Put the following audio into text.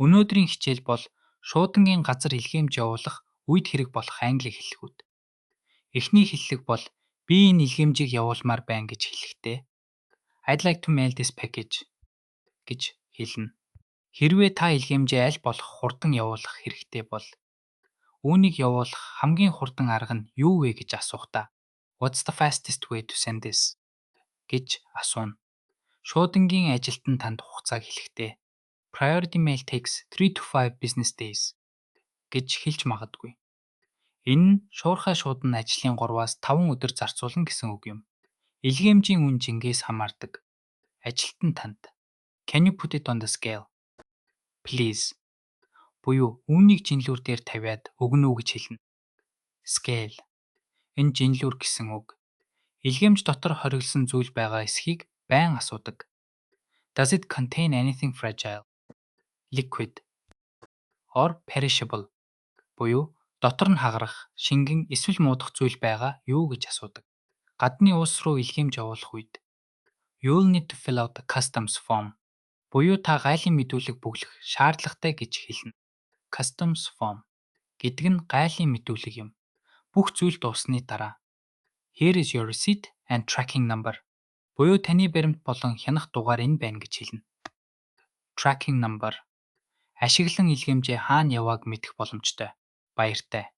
Өнөөдрийн хичээл бол шуудангийн газар илгээмж явуулах үед хэрэг болох англи хэллэгүүд. Эхний хэллэг бол би энэ илгээмжийг явуулмаар байна гэж хэлэхдээ I'd like to mail this package гэж хэлнэ. Хэрвээ та илгээмжээ аль болох хурдан явуулах хэрэгтэй бол үүнийг явуулах хамгийн хурдан арга нь юу вэ гэж асуухдаа What's the fastest way to send this гэж асууна. Шуудангийн ажилтан танд хугацааг хэлэхдээ Priority mail takes 3 to 5 business days гэж хэлж магадгүй. Энэ нь шуурхай шуудан ажлын 3-аас 5 өдөр зарцуулна гэсэн үг юм. Илгээмжийн үн жингээс хамаардаг. Ажилтан танд Can you put it on the scale? Please. Буюу үүнийг жинлүүр дээр тавиад өгнө үү гэж хэлнэ. Scale. Энэ жинлүүр гэсэн үг. Илгээмж дотор хориглосон зүйл байгаа эсхийг байн асуудаг. Does it contain anything fragile? Liquid or perishable буюу дотор нь хагарах, шингэн эсвэл муудах зүйл байгаа юу гэж асуудаг. Гадны улс руу илгээмж явуулах үед You'll need to fill out a customs form буюу та гайлын мэдүүлэг бүглэх шаардлагатай гэж хэлнэ. Customs form гэдэг нь гайлын мэдүүлэг юм. Бүх зүйл дууссаны дараа Here is your receipt and tracking number буюу таны баримт болон хянах дугаар энэ байна гэж хэлнэ. Tracking number ашиглан илгээмжээ хаана явааг мэдэх боломжтой. Баяртай.